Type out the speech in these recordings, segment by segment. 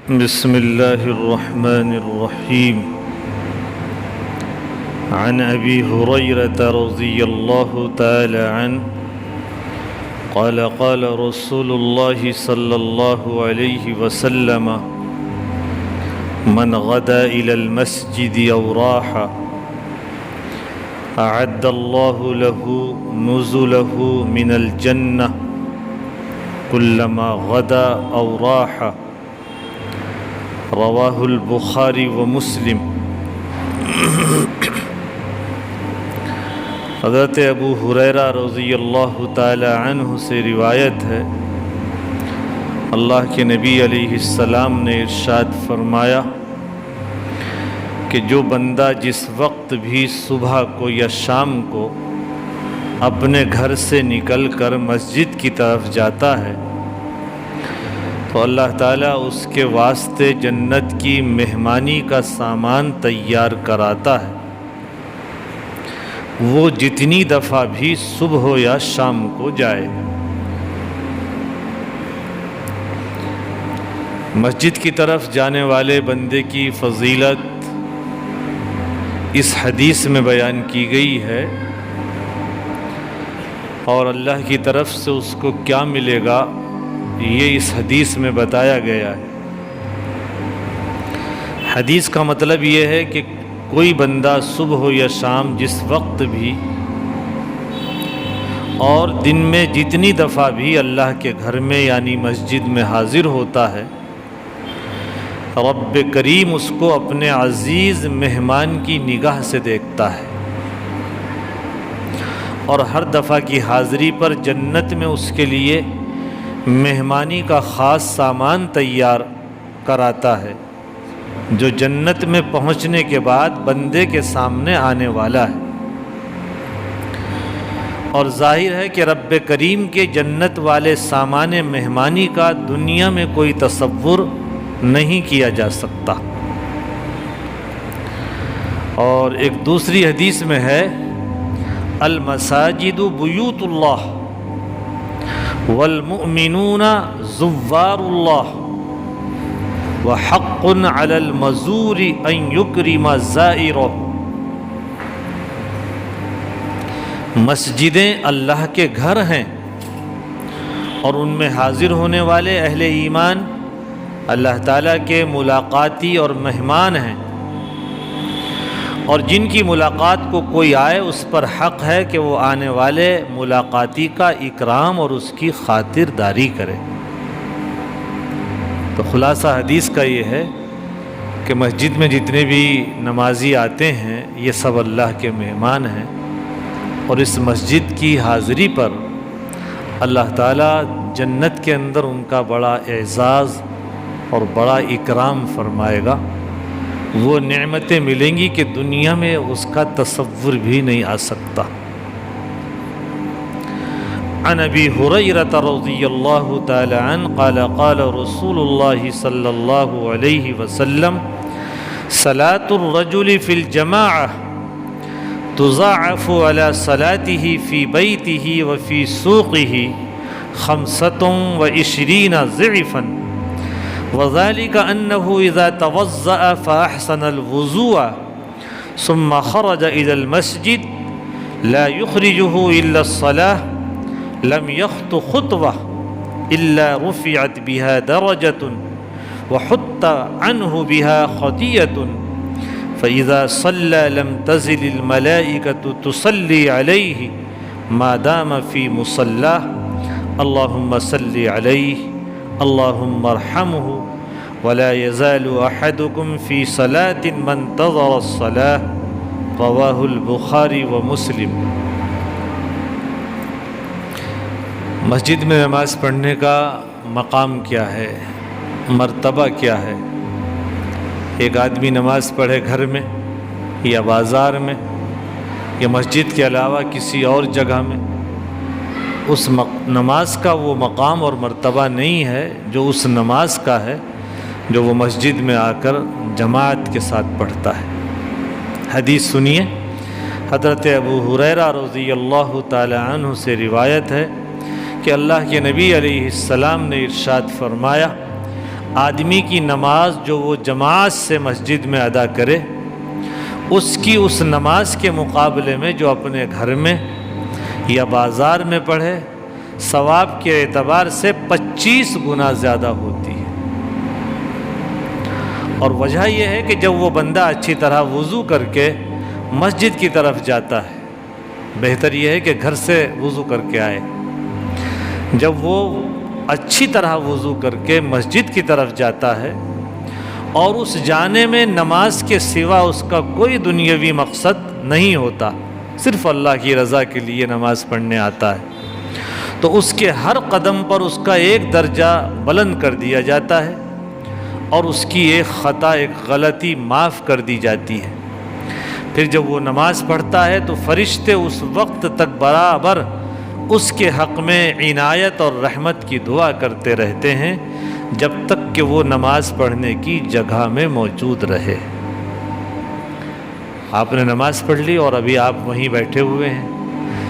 بسم الله الرحمن الرحيم. عن أبي هريرة رضي الله تعالى عنه قال قال رسول الله صلى الله عليه وسلم: من غدا إلى المسجد أو راح أعد الله له نزله من الجنة كلما غدا أو راح. رواہ البخاری و مسلم. حضرت ابو ہریرہ رضی اللہ تعالی عنہ سے روایت ہے، اللہ کے نبی علیہ السلام نے ارشاد فرمایا کہ جو بندہ جس وقت بھی صبح کو یا شام کو اپنے گھر سے نکل کر مسجد کی طرف جاتا ہے تو اللہ تعالیٰ اس کے واسطے جنت کی مہمانی کا سامان تیار کراتا ہے، وہ جتنی دفعہ بھی صبح ہو یا شام کو جائے۔ مسجد کی طرف جانے والے بندے کی فضیلت اس حدیث میں بیان کی گئی ہے، اور اللہ کی طرف سے اس کو کیا ملے گا یہ اس حدیث میں بتایا گیا ہے۔ حدیث کا مطلب یہ ہے کہ کوئی بندہ صبح ہو یا شام جس وقت بھی اور دن میں جتنی دفعہ بھی اللہ کے گھر میں یعنی مسجد میں حاضر ہوتا ہے، رب کریم اس کو اپنے عزیز مہمان کی نگاہ سے دیکھتا ہے، اور ہر دفعہ کی حاضری پر جنت میں اس کے لیے مہمانی کا خاص سامان تیار کراتا ہے جو جنت میں پہنچنے کے بعد بندے کے سامنے آنے والا ہے۔ اور ظاہر ہے کہ رب کریم کے جنت والے سامان مہمانی کا دنیا میں کوئی تصور نہیں کیا جا سکتا۔ اور ایک دوسری حدیث میں ہے: المساجد بیوت اللہ والمؤمنون زوار اللہ وحق علی المزور ان یکرم زائرہ۔ مسجدیں اللہ کے گھر ہیں، اور ان میں حاضر ہونے والے اہل ایمان اللہ تعالیٰ کے ملاقاتی اور مہمان ہیں، اور جن کی ملاقات کو کوئی آئے اس پر حق ہے کہ وہ آنے والے ملاقاتی کا اکرام اور اس کی خاطرداری کرے۔ تو خلاصہ حدیث کا یہ ہے کہ مسجد میں جتنے بھی نمازی آتے ہیں یہ سب اللہ کے مہمان ہیں، اور اس مسجد کی حاضری پر اللہ تعالیٰ جنت کے اندر ان کا بڑا اعزاز اور بڑا اکرام فرمائے گا۔ وہ نعمتیں ملیں گی کہ دنیا میں اس کا تصور بھی نہیں آ سکتا۔ عن ابی ہریرہ رضی اللہ تعالی عنہ قال قال رسول اللہ صلی اللہ علیہ وسلم: صلاة الرجل فی الجماعة تضاعف على صلاته في بيته وفي سوقه 25 ضعفا، وذلك أنه إذا توضأ فأحسن الوضوء ثم خرج إلى المسجد لا يخرجه إلا الصلاة لم يخط خطوة إلا رفعت بها درجة وحط عنه بها خطيئة، فإذا صلى لم تزل الملائكة تصلي عليه ما دام في مصلاه اللهم صل عليه اللهم ارحمه ولا يزال احدكم في صلاة ما انتظر الصلاة۔ رواہ البخاری و مسلم۔ مسجد میں نماز پڑھنے کا مقام کیا ہے، مرتبہ کیا ہے؟ ایک آدمی نماز پڑھے گھر میں یا بازار میں یا مسجد کے علاوہ کسی اور جگہ میں، اس نماز کا وہ مقام اور مرتبہ نہیں ہے جو اس نماز کا ہے جو وہ مسجد میں آ کر جماعت کے ساتھ پڑھتا ہے۔ حدیث سنیے، حضرت ابو ہریرہ رضی اللہ تعالی عنہ سے روایت ہے کہ اللہ کے نبی علیہ السلام نے ارشاد فرمایا: آدمی کی نماز جو وہ جماعت سے مسجد میں ادا کرے، اس کی اس نماز کے مقابلے میں جو اپنے گھر میں یا بازار میں پڑھے، ثواب کے اعتبار سے 25 گنا زیادہ ہوتی ہے۔ اور وجہ یہ ہے کہ جب وہ بندہ اچھی طرح وضو کر کے مسجد کی طرف جاتا ہے، بہتر یہ ہے کہ گھر سے وضو کر کے آئے، جب وہ اچھی طرح وضو کر کے مسجد کی طرف جاتا ہے اور اس جانے میں نماز کے سوا اس کا کوئی دنیاوی مقصد نہیں ہوتا، صرف اللہ کی رضا کے لیے نماز پڑھنے آتا ہے، تو اس کے ہر قدم پر اس کا ایک درجہ بلند کر دیا جاتا ہے اور اس کی ایک خطا، ایک غلطی معاف کر دی جاتی ہے۔ پھر جب وہ نماز پڑھتا ہے تو فرشتے اس وقت تک برابر اس کے حق میں عنایت اور رحمت کی دعا کرتے رہتے ہیں جب تک کہ وہ نماز پڑھنے کی جگہ میں موجود رہے۔ آپ نے نماز پڑھ لی اور ابھی آپ وہیں بیٹھے ہوئے ہیں،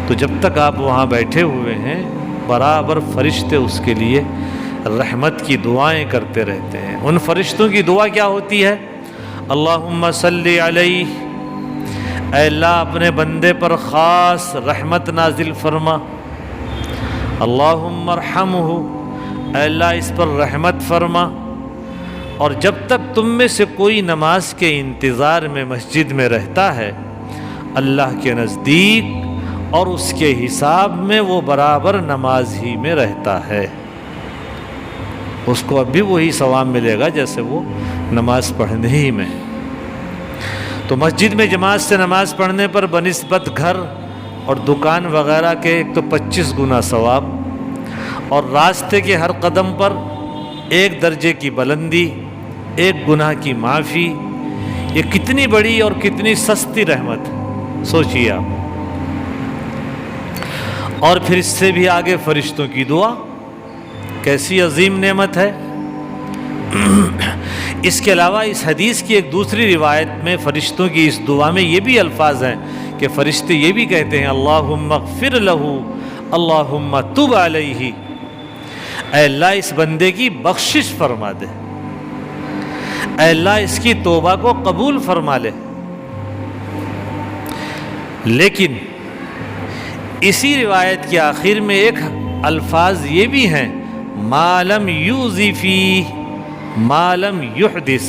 تو جب تک آپ وہاں بیٹھے ہوئے ہیں برابر فرشتے اس کے لیے رحمت کی دعائیں کرتے رہتے ہیں۔ ان فرشتوں کی دعا کیا ہوتی ہے؟ اللہم صلی علیہ، اے اللہ اپنے بندے پر خاص رحمت نازل فرما، اللہم ارحمہ، اے اللہ اس پر رحمت فرما۔ اور جب تک تم میں سے کوئی نماز کے انتظار میں مسجد میں رہتا ہے، اللہ کے نزدیک اور اس کے حساب میں وہ برابر نماز ہی میں رہتا ہے، اس کو اب بھی وہی ثواب ملے گا جیسے وہ نماز پڑھنے ہی میں۔ تو مسجد میں جماعت سے نماز پڑھنے پر بنسبت گھر اور دکان وغیرہ کے ایک تو 25 گنا ثواب، اور راستے کے ہر قدم پر ایک درجے کی بلندی، ایک گناہ کی معافی، یہ کتنی بڑی اور کتنی سستی رحمت ہے، سوچیے آپ۔ اور پھر اس سے بھی آگے فرشتوں کی دعا، کیسی عظیم نعمت ہے۔ اس کے علاوہ اس حدیث کی ایک دوسری روایت میں فرشتوں کی اس دعا میں یہ بھی الفاظ ہیں کہ فرشتے یہ بھی کہتے ہیں اللہم اغفر لہ، اللہم تب علیہ، اے اللہ اس بندے کی بخشش فرما دے، اے اللہ اس کی توبہ کو قبول فرما لے۔ لیکن اسی روایت کے آخر میں ایک الفاظ یہ بھی ہیں ما لم یوزی فیہ ما لم یحدث،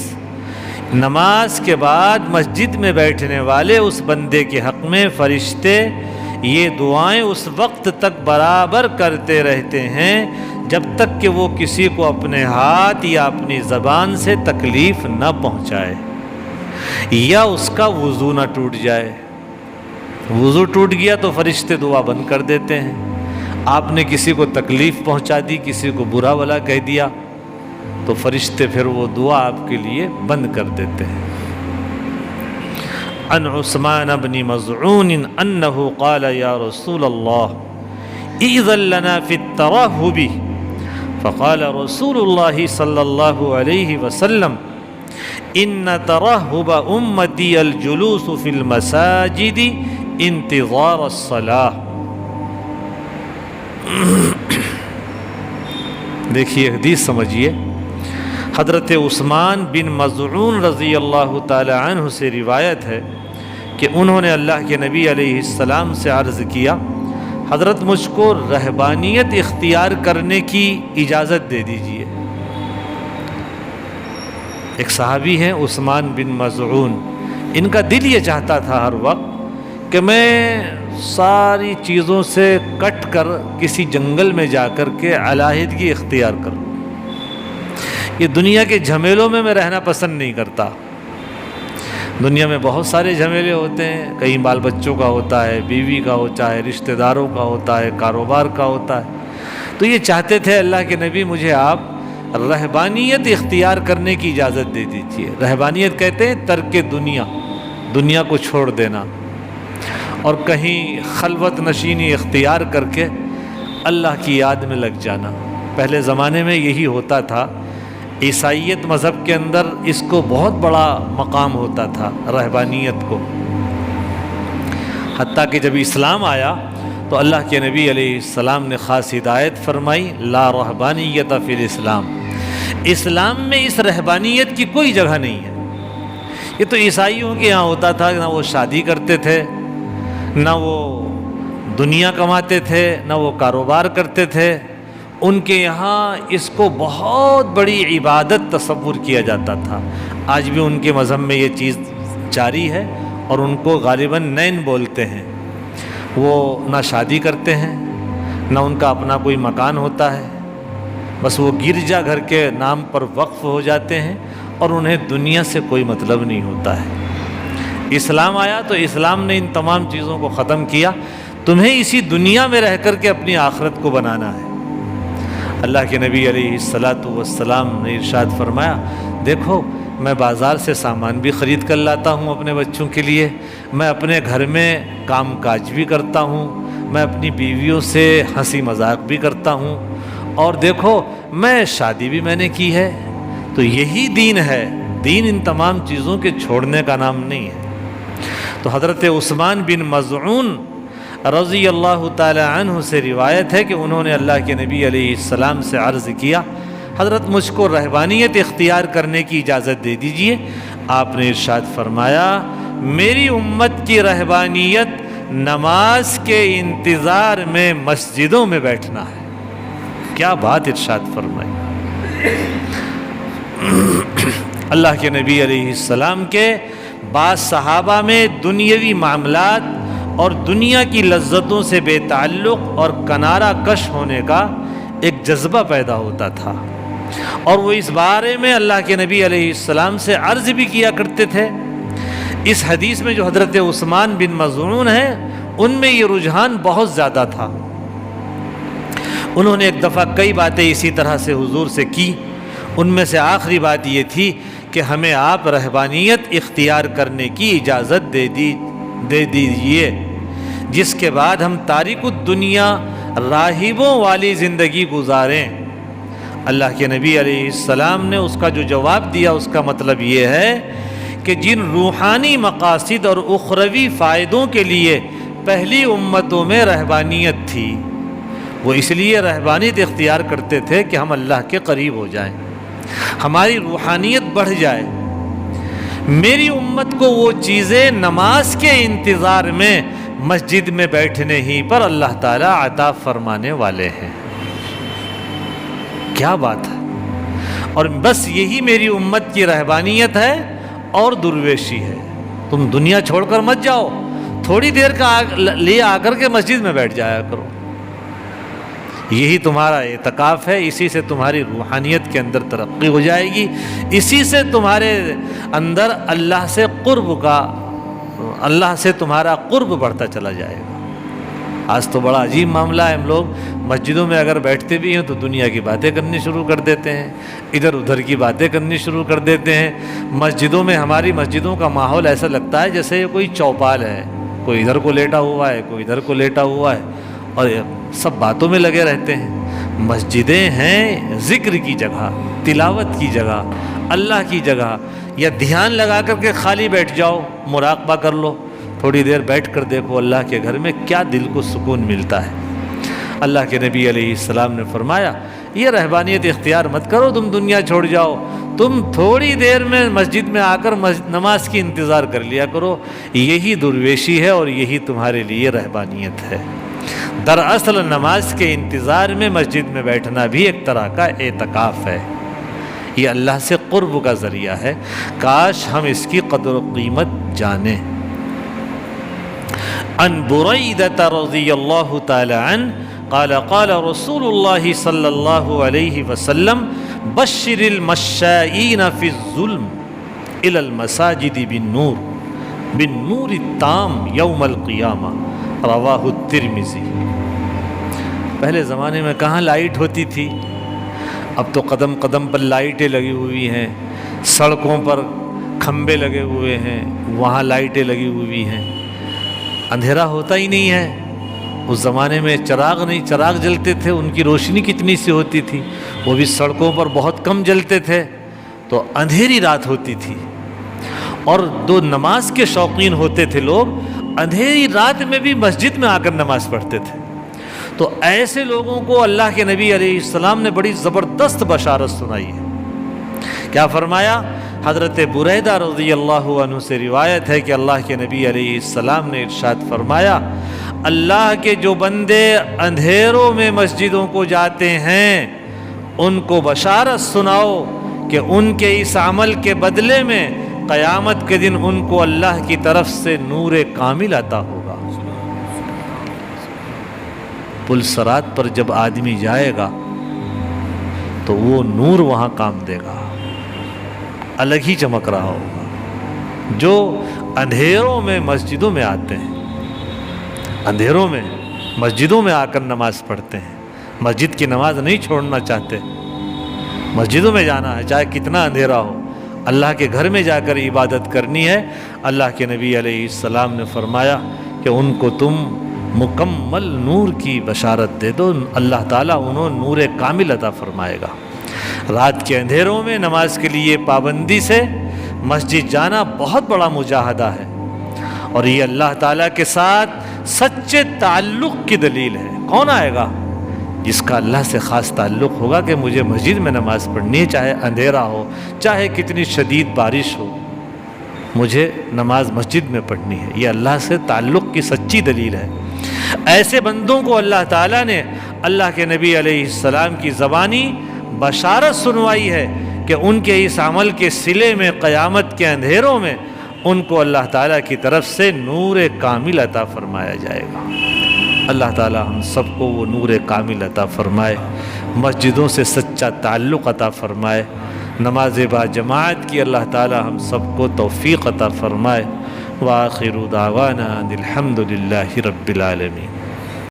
نماز کے بعد مسجد میں بیٹھنے والے اس بندے کے حق میں فرشتے یہ دعائیں اس وقت تک برابر کرتے رہتے ہیں جب تک کہ وہ کسی کو اپنے ہاتھ یا اپنی زبان سے تکلیف نہ پہنچائے یا اس کا وضو نہ ٹوٹ جائے۔ وضو ٹوٹ گیا تو فرشتے دعا بند کر دیتے ہیں، آپ نے کسی کو تکلیف پہنچا دی، کسی کو برا بھلا کہہ دیا تو فرشتے پھر وہ دعا آپ کے لیے بند کر دیتے ہیں۔ عن عثمان بن مظعون انه قال یا رسول اللہ اذن لنا فی الترہب، فقال رسول اللہ صلی اللہ علیہ وسلم ان ترہب امتی الجلوس فی المساجد انتظار الصلاة۔ دیکھیے حدیث سمجھیے، حضرت عثمان بن مظعون رضی اللہ تعالی عنہ سے روایت ہے کہ انہوں نے اللہ کے نبی علیہ السلام سے عرض کیا حضرت مجھ کو رہبانیت اختیار کرنے کی اجازت دے دیجیے۔ ایک صحابی ہیں عثمان بن مظعون، ان کا دل یہ چاہتا تھا ہر وقت کہ میں ساری چیزوں سے کٹ کر کسی جنگل میں جا کر کے علیحدگی اختیار کروں، یہ دنیا کے جھمیلوں میں رہنا پسند نہیں کرتا۔ دنیا میں بہت سارے جھمیلے ہوتے ہیں، کہیں بال بچوں کا ہوتا ہے، بیوی کا ہوتا ہے، رشتہ داروں کا ہوتا ہے، کاروبار کا ہوتا ہے، تو یہ چاہتے تھے اللہ کے نبی مجھے آپ رہبانیت اختیار کرنے کی اجازت دے دیجیے۔ رہبانیت کہتے ہیں ترک دنیا، دنیا کو چھوڑ دینا اور کہیں خلوت نشینی اختیار کر کے اللہ کی یاد میں لگ جانا۔ پہلے زمانے میں یہی ہوتا تھا، عیسائیت مذہب کے اندر اس کو بہت بڑا مقام ہوتا تھا رہبانیت کو، حتیٰ کہ جب اسلام آیا تو اللہ کے نبی علیہ السلام نے خاص ہدایت فرمائی لا رہبانیت فی الاسلام، اسلام میں اس رہبانیت کی کوئی جگہ نہیں ہے۔ یہ تو عیسائیوں کے یہاں ہوتا تھا، نہ وہ شادی کرتے تھے، نہ وہ دنیا کماتے تھے، نہ وہ کاروبار کرتے تھے۔ ان کے یہاں اس کو بہت بڑی عبادت تصور کیا جاتا تھا۔ آج بھی ان کے مذہب میں یہ چیز جاری ہے، اور ان کو غالباً نین بولتے ہیں۔ وہ نہ شادی کرتے ہیں، نہ ان کا اپنا کوئی مکان ہوتا ہے، بس وہ گرجا گھر کے نام پر وقف ہو جاتے ہیں، اور انہیں دنیا سے کوئی مطلب نہیں ہوتا ہے۔ اسلام آیا تو اسلام نے ان تمام چیزوں کو ختم کیا۔ تمہیں اسی دنیا میں رہ کر کے اپنی آخرت کو بنانا ہے۔ اللہ کے نبی علیہ الصلاۃ والسلام نے ارشاد فرمایا، دیکھو میں بازار سے سامان بھی خرید کر لاتا ہوں اپنے بچوں کے لیے، میں اپنے گھر میں کام کاج بھی کرتا ہوں، میں اپنی بیویوں سے ہنسی مذاق بھی کرتا ہوں، اور دیکھو میں شادی بھی میں نے کی ہے۔ تو یہی دین ہے، دین ان تمام چیزوں کے چھوڑنے کا نام نہیں ہے۔ تو حضرت عثمان بن مظعون رضی اللہ تعالی عنہ سے روایت ہے کہ انہوں نے اللہ کے نبی علیہ السلام سے عرض کیا، حضرت مجھ کو رہبانیت اختیار کرنے کی اجازت دے دیجئے۔ آپ نے ارشاد فرمایا، میری امت کی رہبانیت نماز کے انتظار میں مسجدوں میں بیٹھنا ہے۔ کیا بات ارشاد فرمائی! اللہ کے نبی علیہ السلام کے بعض صحابہ میں دنیاوی معاملات اور دنیا کی لذتوں سے بے تعلق اور کنارہ کش ہونے کا ایک جذبہ پیدا ہوتا تھا، اور وہ اس بارے میں اللہ کے نبی علیہ السلام سے عرض بھی کیا کرتے تھے۔ اس حدیث میں جو حضرت عثمان بن مظعون ہیں، ان میں یہ رجحان بہت زیادہ تھا۔ انہوں نے ایک دفعہ کئی باتیں اسی طرح سے حضور سے کی، ان میں سے آخری بات یہ تھی کہ ہمیں آپ رہبانیت اختیار کرنے کی اجازت دے دیجیے، جس کے بعد ہم تارک الدنیا راہبوں والی زندگی گزاریں۔ اللہ کے نبی علیہ السلام نے اس کا جو جواب دیا، اس کا مطلب یہ ہے کہ جن روحانی مقاصد اور اخروی فائدوں کے لیے پہلی امتوں میں رہبانیت تھی، وہ اس لیے رہبانیت اختیار کرتے تھے کہ ہم اللہ کے قریب ہو جائیں، ہماری روحانیت بڑھ جائے۔ میری امت کو وہ چیزیں نماز کے انتظار میں مسجد میں بیٹھنے ہی پر اللہ تعالیٰ عطا فرمانے والے ہیں۔ کیا بات ہے! اور بس یہی میری امت کی رہبانیت ہے اور درویشی ہے۔ تم دنیا چھوڑ کر مت جاؤ، تھوڑی دیر کا لیے آ کر کے مسجد میں بیٹھ جایا کرو۔ یہی تمہارا اعتکاف ہے، اسی سے تمہاری روحانیت کے اندر ترقی ہو جائے گی، اسی سے تمہارے اندر اللہ سے تمہارا قرب بڑھتا چلا جائے گا۔ آج تو بڑا عجیب معاملہ ہے، ہم لوگ مسجدوں میں اگر بیٹھتے بھی ہیں تو دنیا کی باتیں کرنی شروع کر دیتے ہیں، ادھر ادھر کی باتیں کرنی شروع کر دیتے ہیں۔ مسجدوں میں، ہماری مسجدوں کا ماحول ایسا لگتا ہے جیسے کوئی چوپال ہے، کوئی ادھر کو لیٹا ہوا ہے، کوئی ادھر کو لیٹا ہوا ہے، اور سب باتوں میں لگے رہتے ہیں۔ مسجدیں ہیں ذکر کی جگہ، تلاوت کی جگہ، اللہ کی جگہ، یا دھیان لگا کر کے خالی بیٹھ جاؤ، مراقبہ کر لو، تھوڑی دیر بیٹھ کر دیکھو اللہ کے گھر میں کیا دل کو سکون ملتا ہے۔ اللہ کے نبی علیہ السلام نے فرمایا، یہ رہبانیت اختیار مت کرو، تم دنیا چھوڑ جاؤ، تم تھوڑی دیر میں مسجد میں آ کر نماز کی انتظار کر لیا کرو، یہی درویشی ہے اور یہی تمہارے لیے رہبانیت ہے۔ دراصل نماز کے انتظار میں مسجد میں بیٹھنا بھی ایک طرح کا اعتکاف ہے، یہ اللہ سے قرب کا ذریعہ ہے۔ کاش ہم اس کی قدر و قیمت جانیں۔ عن بريدة رضي الله تعالى عنه قال قال رسول الله صلى الله عليه وسلم بشر المشائين في الظلم إلى المساجد بالنور التام يوم القيامة رواہ الترمذی۔ پہلے زمانے میں کہاں لائٹ ہوتی تھی، اب تو قدم قدم پر لائٹیں لگی ہوئی ہیں، سڑکوں پر کھمبے لگے ہوئے ہیں، وہاں لائٹیں لگی ہوئی ہیں، اندھیرا ہوتا ہی نہیں ہے۔ اس زمانے میں چراغ جلتے تھے، ان کی روشنی کتنی سی ہوتی تھی، وہ بھی سڑکوں پر بہت کم جلتے تھے، تو اندھیری رات ہوتی تھی۔ اور دو نماز کے شوقین ہوتے تھے لوگ، اندھیری رات میں بھی مسجد میں آ کر نماز پڑھتے تھے۔ تو ایسے لوگوں کو اللہ کے نبی علیہ السلام نے بڑی زبردست بشارت سنائی ہے کیا فرمایا؟ حضرت بریدہ رضی اللہ عنہ سے روایت ہے کہ اللہ کے نبی علیہ السلام نے ارشاد فرمایا، اللہ کے جو بندے اندھیروں میں مسجدوں کو جاتے ہیں ان کو بشارت سناؤ کہ ان کے اس عمل کے بدلے میں قیامت کے دن ان کو اللہ کی طرف سے نور کامل عطا ہوگا۔ پل صراط پر جب آدمی جائے گا تو وہ نور وہاں کام دے گا، الگ ہی چمک رہا ہوگا۔ جو اندھیروں میں مسجدوں میں آتے ہیں، اندھیروں میں مسجدوں میں آ کر نماز پڑھتے ہیں، مسجد کی نماز نہیں چھوڑنا چاہتے، مسجدوں میں جانا ہے چاہے کتنا اندھیرا ہو، اللہ کے گھر میں جا کر عبادت کرنی ہے۔ اللہ کے نبی علیہ السلام نے فرمایا کہ ان کو تم مکمل نور کی بشارت دے دو، اللہ تعالیٰ انہوں نور کامل عطا فرمائے گا۔ رات کے اندھیروں میں نماز کے لیے پابندی سے مسجد جانا بہت بڑا مجاہدہ ہے، اور یہ اللہ تعالیٰ کے ساتھ سچے تعلق کی دلیل ہے۔ کون آئے گا؟ جس کا اللہ سے خاص تعلق ہوگا کہ مجھے مسجد میں نماز پڑھنی ہے، چاہے اندھیرا ہو، چاہے کتنی شدید بارش ہو، مجھے نماز مسجد میں پڑھنی ہے۔ یہ اللہ سے تعلق کی سچی دلیل ہے۔ ایسے بندوں کو اللہ تعالیٰ نے اللہ کے نبی علیہ السلام کی زبانی بشارت سنوائی ہے کہ ان کے اس عمل کے صلے میں قیامت کے اندھیروں میں ان کو اللہ تعالیٰ کی طرف سے نور کامل عطا فرمایا جائے گا۔ اللہ تعالیٰ ہم سب کو وہ نور کامل عطا فرمائے، مسجدوں سے سچا تعلق عطا فرمائے، نماز با جماعت کی اللہ تعالیٰ ہم سب کو توفیق عطا فرمائے۔ وآخر دعوانا الحمد للہ رب العالمین۔